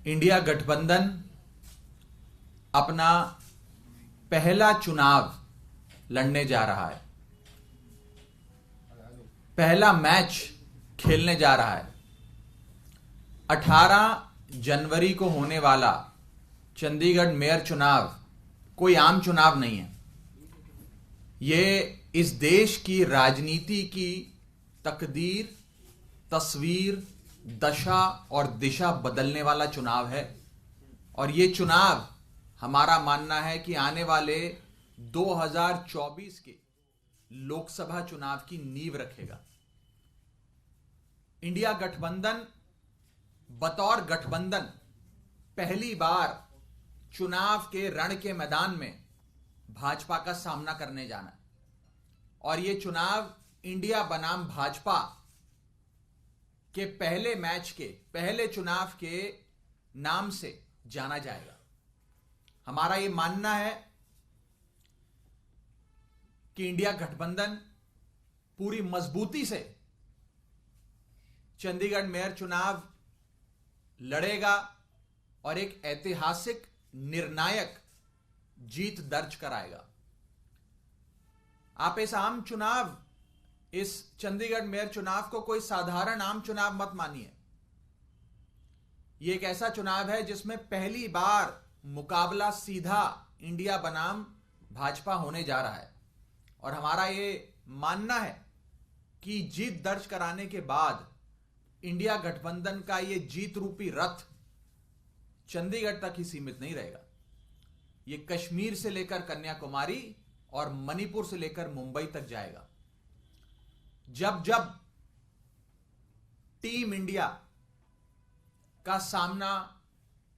India गठबंधन अपना पहला चुनाव लड़ने जा रहा है, पहला मैच खेलने जा रहा है। 18 जनवरी को होने वाला चंडीगढ़ मेयर चुनाव कोई आम चुनाव नहीं है। यह इस देश की राजनीति की तकदीर, तस्वीर, दशा और दिशा बदलने वाला चुनाव है। और यह चुनाव हमारा मानना है कि आने वाले 2024 के लोकसभा चुनाव की नींव रखेगा। इंडिया गठबंधन बतौर गठबंधन पहली बार चुनाव के रण के मैदान में भाजपा का सामना करने जाना है। और यह चुनाव इंडिया बनाम भाजपा के पहले मैच के पहले चुनाव के नाम से जाना जाएगा। हमारा यह मानना है कि इंडिया गठबंधन पूरी मजबूती से चंडीगढ़ मेयर चुनाव लड़ेगा और एक ऐतिहासिक निर्णायक जीत दर्ज कराएगा। आप इस चंडीगढ़ मेयर चुनाव को कोई साधारण आम चुनाव मत मानिए। यह एक ऐसा चुनाव है जिसमें पहली बार मुकाबला सीधा इंडिया बनाम भाजपा होने जा रहा है। और हमारा यह मानना है कि जीत दर्ज कराने के बाद इंडिया गठबंधन का यह जीत रूपी रथ चंडीगढ़ तक ही सीमित नहीं रहेगा। यह कश्मीर से लेकर कन्याकुमारी और मणिपुर से लेकर मुंबई तक जाएगा। जब जब टीम इंडिया का सामना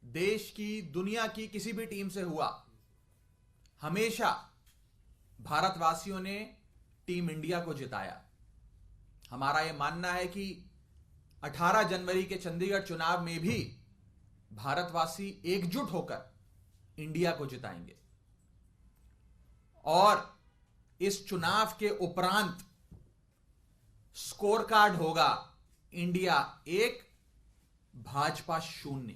देश की, दुनिया की किसी भी टीम से हुआ, हमेशा भारतवासियों ने टीम इंडिया को जिताया। हमारा यह मानना है कि 18 जनवरी के चंडीगढ़ चुनाव में भी भारतवासी एकजुट होकर इंडिया को जिताएंगे। और इस चुनाव के उपरांत स्कोर कार्ड होगा इंडिया 1 भाजपा 0।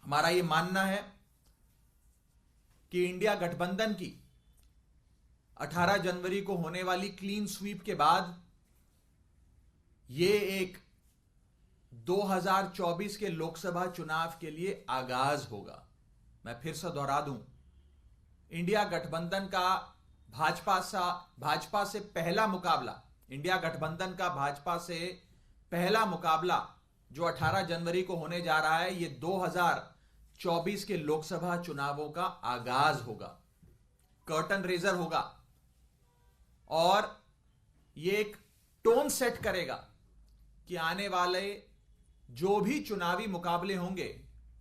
हमारा यह मानना है कि इंडिया गठबंधन की 18 जनवरी को होने वाली क्लीन स्वीप के बाद यह एक 2024 के लोकसभा चुनाव के लिए आगाज होगा। मैं फिर से दोहरा दूं, इंडिया गठबंधन का भाजपा से पहला मुकाबला, इंडिया गठबंधन का भाजपा से पहला मुकाबला जो 18 जनवरी को होने जा रहा है, यह 2024 के लोकसभा चुनावों का आगाज होगा, कर्टन रेजर होगा। और यह एक टोन सेट करेगा कि आने वाले जो भी चुनावी मुकाबले होंगे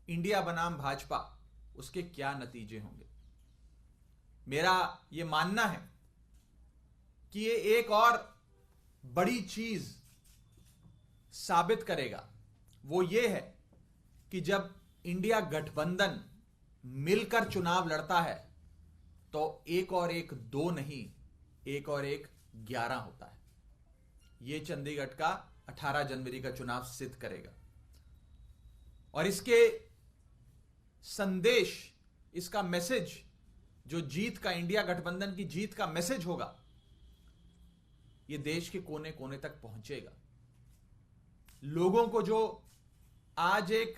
इंडिया बनाम भाजपा, उसके क्या नतीजे होंगे। मेरा यह मानना है कि यह एक और बड़ी चीज साबित करेगा। वो ये है कि जब इंडिया गठबंधन मिलकर चुनाव लड़ता है तो 1 और 1 2 नहीं, 1 और 1 11 होता है। यह चंडीगढ़ का 18 जनवरी का चुनाव सिद्ध करेगा। और इसके संदेश, इसका मैसेज, जो जीत का, इंडिया गठबंधन की जीत का मैसेज होगा, यह देश के कोने कोने तक पहुंचेगा। लोगों को जो आज एक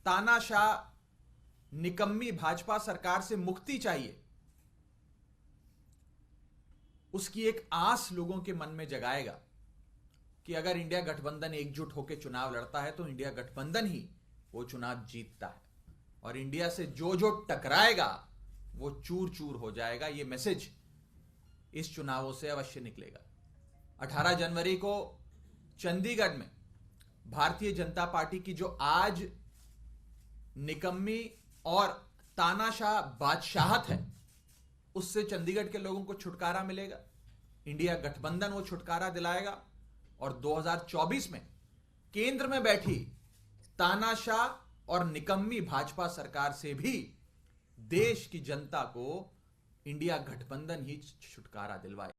तानाशाह निकम्मी भाजपा सरकार से मुक्ति चाहिए, उसकी एक आस लोगों के मन में जगाएगा कि अगर इंडिया गठबंधन एकजुट होकर चुनाव लड़ता है तो इंडिया गठबंधन ही वो चुनाव जीतता है। और इंडिया से जो जो टकराएगा वो चूर चूर हो जाएगा। ये मैसेज इस चुनावों से अवश्य निकलेगा। 18 जनवरी को चंडीगढ़ में भारतीय जनता पार्टी की जो आज निकम्मी और तानाशाह बादशाहत है, उससे चंडीगढ़ के लोगों को छुटकारा मिलेगा। इंडिया गठबंधन वो छुटकारा दिलाएगा। और 2024 में केंद्र में बैठी तानाशाह और निकम्मी भाजपा सरकार से भी देश की जनता को इंडिया गठबंधन ही छुटकारा दिलवाए।